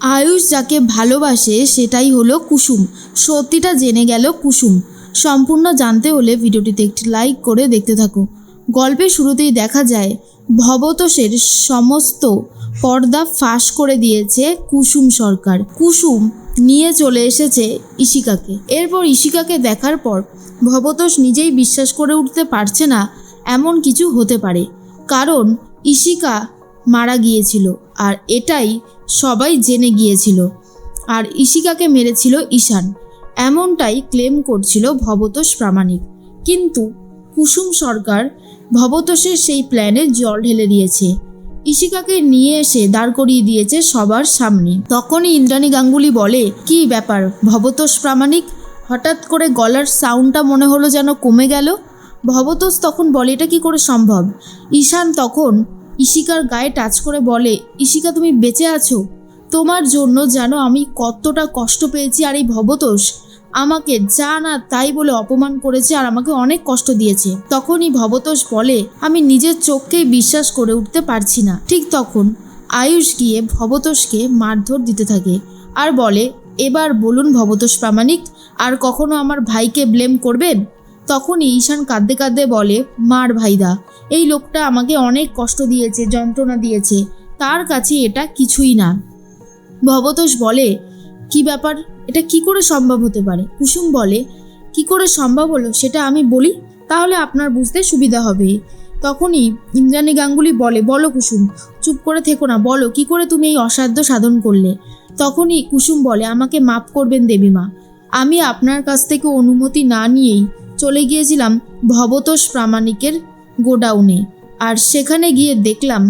আয়ুষ যাকে ভালোবাসে সেটাই হলো কুসুম। সত্যিটা জেনে গেল কুসুম। সম্পূর্ণ জানতে হলে ভিডিওটিতে একটি লাইক করে দেখতে থাকো। গল্পের শুরুতেই দেখা যায় ভবতোষের সমস্ত পর্দা ফাঁস করে দিয়েছে কুসুম সরকার। কুসুম নিয়ে চলে এসেছে ইশিকাকে। এরপর ইশিকাকে দেখার পর ভবতোষ নিজেই বিশ্বাস করে উঠতে পারছে না এমন কিছু হতে পারে, কারণ ইশিকা মারা গিয়েছিল আর এটাই সবাই জেনে গিয়েছিল। আর ইশিকাকে মেরেছিল ঈশান, এমনটাই ক্লেম করছিল ভবতোষ প্রামাণিক। কিন্তু কুসুম সরকার ভবতোষের সেই প্ল্যানে জল ঢেলে দিয়েছে। ইশিকাকে নিয়ে এসে দাঁড় করিয়ে দিয়েছে সবার সামনে। তখনই ইন্দ্রাণী গাঙ্গুলি বলে, কি ব্যাপার ভবতোষ প্রামাণিক, হঠাৎ করে গলার সাউন্ডটা মনে হলো যেন কমে গেল। ভবতোষ তখন বলে, এটা কি করে সম্ভব। ঈশান তখন ইশিকার গায়ে টাচ করে বলে, ইশিকা তুমি বেঁচে আছো? তোমার জন্য যেন আমি কতটা কষ্ট পেয়েছি। আর এই ভবতোষ আমাকে যা না তাই বলে অপমান করেছে আর আমাকে অনেক কষ্ট দিয়েছে। তখনই ভবতোষ বলে, আমি নিজের চোখকেই বিশ্বাস করে উঠতে পারছি না। ঠিক তখন আয়ুষ গিয়ে ভবতোষকে মারধর দিতে থাকে আর বলে, এবার বলুন ভবতোষ প্রামাণিক, আর কখনো আমার ভাইকে ব্লেম করবেন? তখনই ঈশান কাঁদতে কাঁদতে বলে, মার ভাইদা, এই লোকটা আমাকে অনেক কষ্ট দিয়েছে, যন্ত্রণা দিয়েছে, তার কাছে এটা কিছুই না। ভবতোষ বলে, কি ব্যাপার, এটা কি করে সম্ভব হতে পারে? কুসুম বলে, কি করে সম্ভব হলো সেটা আমি বলি, তাহলে আপনার বুঝতে সুবিধা হবে। তখনই ইন্দ্রাণী গাঙ্গুলি বলে, বলো কুসুম, চুপ করে থেকো না, বলো কি করে তুমি এই অসাধ্য সাধন করলে। তখনই কুসুম বলে, আমাকে মাফ করবেন দেবীমা, আমি আপনার কাছ থেকে অনুমতি না নিয়েই চলে গিয়েছিলাম ভবতোষ প্রামাণিকের গোডাউনে, আর সেখানে গিয়ে দেখলাম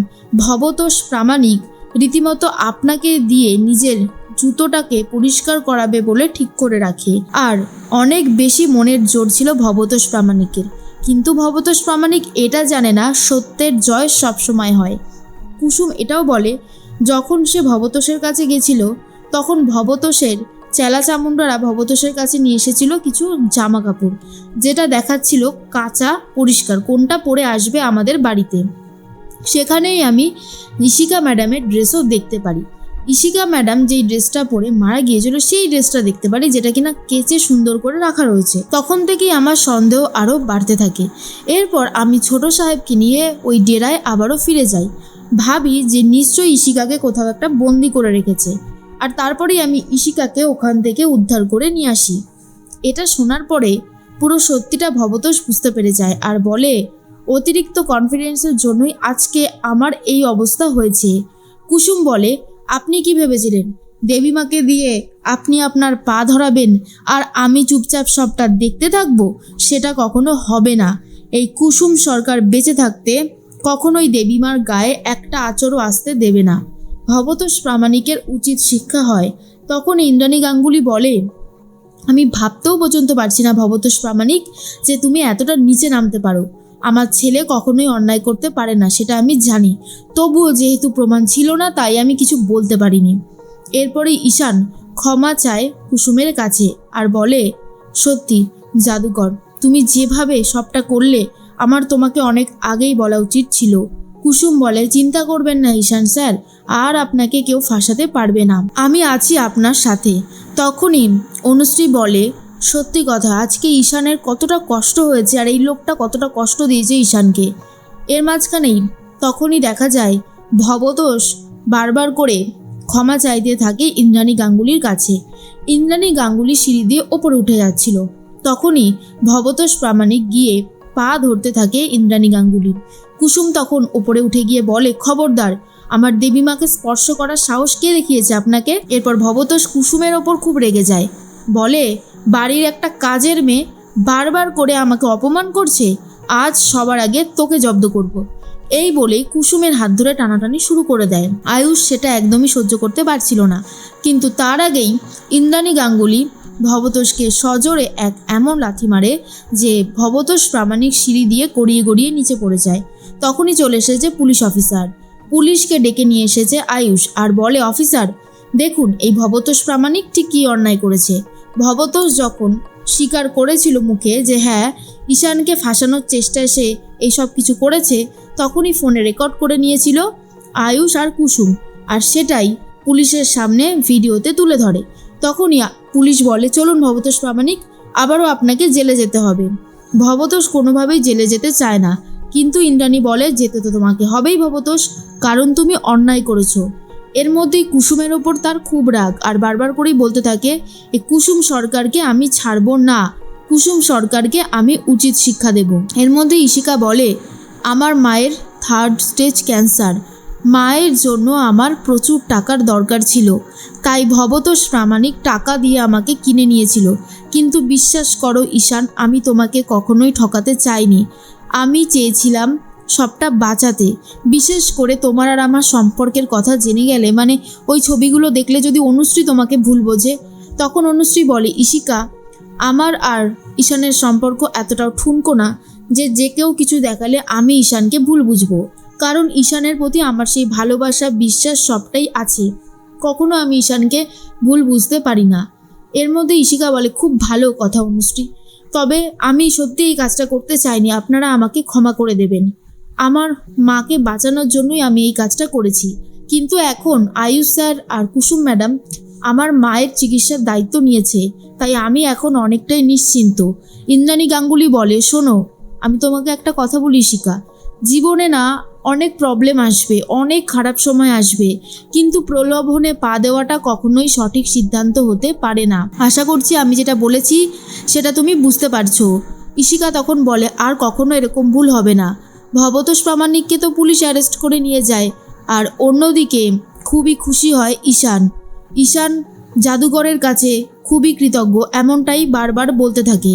ভবতোষ প্রামাণিক রীতিমতো আপনাকে দিয়ে নিজের জুতোটাকে পরিষ্কার করাবে বলে ঠিক করে রাখে। আর অনেক বেশি মনের জোর ছিল ভবতোষ প্রামাণিকের, কিন্তু ভবতোষ প্রামাণিক এটা জানে না সত্যের জয় সবসময় হয়। কুসুম এটাও বলে, যখন সে ভবতোষের কাছে গেছিল তখন ভবতোষের চেলা চামুন্ডারা ভবতোষের কাছে নিয়ে এসেছিল কিছু জামা কাপড়, যেটা দেখাচ্ছিল কাঁচা পরিষ্কার, কোনটা পরে আসবে আমাদের বাড়িতে। সেখানেই আমি ইশিকা ম্যাডামের ড্রেসও দেখতে পারি। ইশিকা ম্যাডাম যেই ড্রেসটা পরে মারা গিয়েছিল সেই ড্রেসটা দেখতে পারি, যেটা কিনা কেচে সুন্দর করে রাখা রয়েছে। তখন থেকেই আমার সন্দেহ আরও বাড়তে থাকে। এরপর আমি ছোট সাহেবকে নিয়ে ওই ডেরায় আবারও ফিরে যাই। ভাবি যে নিশ্চয়ই ইশিকাকে কোথাও একটা বন্দি করে রেখেছে, আর তারপরেই আমি ইশিকাকে ওখান থেকে উদ্ধার করে নিয়ে আসি। এটা শোনার পরে পুরো সত্যিটা ভবতোষ বুঝতে পেরে যায় আর বলে, অতিরিক্ত কনফিডেন্সের জন্যই আজকে আমার এই অবস্থা হয়েছে। কুসুম বলে, আপনি কি ভেবেছিলেন দেবীমাকে দিয়ে আপনি আপনার পা ধরাবেন আর আমি চুপচাপ সবটা দেখতে থাকবো? সেটা কখনো হবে না। এই কুসুম সরকার বেঁচে থাকতে কখনোই দেবীমার গায়ে একটা আঁচড়ও আসতে দেবে না। ভবতোষ প্রামাণিকের উচিত শিক্ষা হয়। তখন ইন্দ্রাণী গাঙ্গুলি বলে, আমি ভাবতেও পর্যন্ত পারছি না ভবতোষ প্রামাণিক যে তুমি এতটা নিচে নামতে পারো। আমার ছেলে কখনোই অন্যায় করতে পারে না, সেটা আমি জানি, তবুও যেহেতু প্রমাণ ছিল না তাই আমি কিছু বলতে পারিনি। এরপরে ঈশান ক্ষমা চায় কুসুমের কাছে আর বলে, সত্যি জাদুকর, তুমি যেভাবে সবটা করলে আমার তোমাকে অনেক আগেই বলা উচিত ছিল। কুসুম বলে, চিন্তা করবেন না ঈশান স্যার, আর আপনাকে কেউ ফাঁসাতে পারবে না, আমি আছি আপনার সাথে। তখনই অনুশ্রী বলে, সত্যি কথা, আজকে ঈশানের কতটা কষ্ট হয়েছে আর এই লোকটা কতটা কষ্ট দিয়েছে ঈশানকে। এর মাঝখানেই তখনই দেখা যায় ভবতোষ বারবার করে ক্ষমা চাইতে থাকে ইন্দ্রাণী গাঙ্গুলির কাছে। ইন্দ্রাণী গাঙ্গুলি সিঁড়ি দিয়ে ওপরে উঠে যাচ্ছিল, তখনই ভবতোষ প্রামাণিক গিয়ে পা ধরতে থাকে ইন্দ্রাণী গাঙ্গুলির। কুসুম তখন ওপরে উঠে গিয়ে বলে, খবরদার, আমার দেবীমাকে স্পর্শ করার সাহস কে দেখিয়েছে আপনাকে? এরপর ভবতোষ কুসুমের ওপর খুব রেগে যায়, বলে, বাড়ির একটা কাজের মেয়ে বারবার করে আমাকে অপমান করছে, আজ সবার আগে তোকে জব্দ করব। এই বলেই কুসুমের হাত ধরে টানাটানি শুরু করে দেয়। আয়ুষ সেটা একদমই সহ্য করতে পারছিল না, কিন্তু তার আগেই ইন্দ্রাণী গাঙ্গুলি ভবতোষকে সজোরে এক এমন লাথি মারে যে ভবতোষ প্রামাণিক সিঁড়ি দিয়ে গড়িয়ে গড়িয়ে নিচে পড়ে যায়। তখনই চলে এসেছে পুলিশ অফিসার। পুলিশকে ডেকে নিয়ে এসেছে আয়ুষ আর বলে, অফিসার দেখুন এই ভবতোষ প্রামাণিক ঠিক কী অন্যায় করেছে। ভবতোষ যখন স্বীকার করেছিল মুখে যে হ্যাঁ ঈশানকে ফাঁসানোর চেষ্টায় সে এইসব কিছু করেছে, তখনই ফোনে রেকর্ড করে নিয়েছিল আয়ুষ আর কুসুম, আর সেটাই পুলিশের সামনে ভিডিওতে তুলে ধরে। তখনই পুলিশ বলে, চলুন ভবতোষ প্রামাণিক, আবারও আপনাকে জেলে যেতে হবে। ভবতোষ কোনোভাবেই জেলে যেতে চায় না, কিন্তু ইন্দ্রাণী বলে যেতে তো তোমাকে হবেই ভবতোষ, কারণ তুমি অন্যায় করেছো। এর মধ্যেই কুসুমের ওপর তার খুব রাগ, আর বারবার করেই বলতে থাকে, এই কুসুম সরকারকে আমি ছাড়বো না, কুসুম সরকারকে আমি উচিত শিক্ষা দেব। এর মধ্যে ইশিকা বলে, আমার মায়ের 3rd স্টেজ ক্যান্সার, মায়ের জন্য আমার প্রচুর টাকার দরকার ছিল, তাই ভবতোষ প্রামাণিক টাকা দিয়ে আমাকে কিনে নিয়েছিল। কিন্তু বিশ্বাস করো ঈশান, আমি তোমাকে কখনোই ঠকাতে চাইনি, আমি চেয়েছিলাম সবটা বাঁচাতে। বিশেষ করে তোমার আর আমার সম্পর্কের কথা জেনে গেলে, মানে ওই ছবিগুলো দেখলে যদি অনুশ্রী তোমাকে ভুল বোঝে। তখন অনুশ্রী বলে, ইশিকা, আমার আর ঈশানের সম্পর্ক এতটাও ঠুনকো না যে কেউ কিছু দেখালে আমি ঈশানকে ভুল বুঝবো, কারণ ঈশানের প্রতি আমার সেই ভালোবাসা, বিশ্বাস সবটাই আছে, কখনো আমি ঈশানকে ভুল বুঝতে পারি না। এর মধ্যে ইশিকা বলে, খুব ভালো কথা অনুশ্রী, তবে আমি সত্যি এই কাজটা করতে চাইনি, আপনারা আমাকে ক্ষমা করে দেবেন, আমার মাকে বাঁচানোর জন্যই আমি এই কাজটা করেছি। কিন্তু এখন আয়ুষ স্যার আর কুসুম ম্যাডাম আমার মায়ের চিকিৎসার দায়িত্ব নিয়েছে, তাই আমি এখন অনেকটাই নিশ্চিন্ত। ইন্দ্রাণী গাঙ্গুলি বলে, শোনো, আমি তোমাকে একটা কথা বলি ইশিকা, জীবনে না অনেক প্রবলেম আসবে, অনেক খারাপ সময় আসবে, কিন্তু প্রলোভনে পা দেওয়াটা কখনোই সঠিক সিদ্ধান্ত হতে পারে না। আশা করছি আমি যেটা বলেছি সেটা তুমি বুঝতে পারছো। ইশিকা তখন বলে, আর কখনো এরকম ভুল হবে না। ভবতোষ প্রামাণিককে তো পুলিশ অ্যারেস্ট করে নিয়ে যায়, আর অন্যদিকে খুবই খুশি হয় ঈশান। ঈশান জাদুঘরের কাছে খুবই কৃতজ্ঞ, এমনটাই বারবার বলতে থাকে।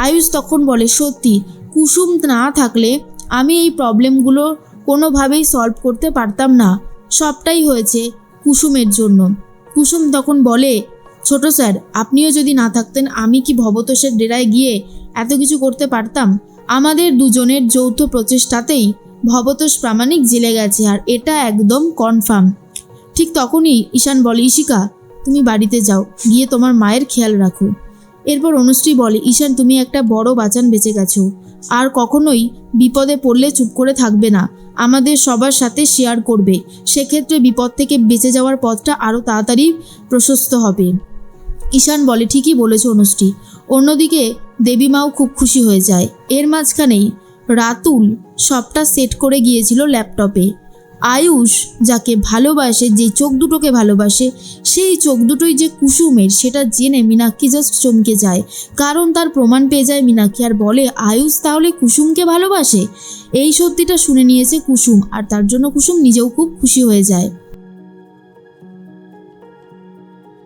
আয়ুষ তখন বলে, সত্যি কুসুম না থাকলে আমি এই প্রবলেমগুলো কোনোভাবেই সলভ করতে পারতাম না, সবটাই হয়েছে কুসুমের জন্য। কুসুম তখন বলে, ছোট স্যার, আপনিও যদি না থাকতেন আমি কি ভবতোষের ডেরায় গিয়ে এত কিছু করতে পারতাম? আমাদের দুজনের যৌথ প্রচেষ্টাতেই ভবতোষ প্রামাণিক জেলে গেছে, আর এটা একদম কনফার্ম। ঠিক তখনই ঈশান বলে, ইশিকা, তুমি বাড়িতে যাও, গিয়ে তোমার মায়ের খেয়াল রাখো। এরপর অনুশ্রী বলে, ঈশান, তুমি একটা বড় বাঁচান বেঁচে গেছো, আর কখনোই বিপদে পড়লে চুপ করে থাকবে না, আমাদের সবার সাথে শেয়ার করবে, সেক্ষেত্রে বিপদ থেকে বেঁচে যাওয়ার পথটা আরও তাড়াতাড়ি প্রশস্ত হবে। ঈশান বলে, ঠিকই বলেছ অনুশ্রী। অন্যদিকে দেবীমাও খুব খুশি হয়ে যায়। এর মাঝখানেই রাতুল সবটা সেট করে গিয়েছিল ল্যাপটপে। আয়ুষ যাকে ভালোবাসে, যে চোখ দুটোকে ভালোবাসে, সেই চোখ দুটোই যে কুসুমের, সেটা জেনে মীনাক্ষী জাস্ট চমকে যায়, কারণ তার প্রমাণ পেয়ে যায় মীনাক্ষী, আর বলে, আয়ুষ তাহলে কুসুমকে ভালোবাসে। এই সত্যিটা শুনে নিয়েছে কুসুম, আর তার জন্য কুসুম নিজেও খুব খুশি হয়ে যায়।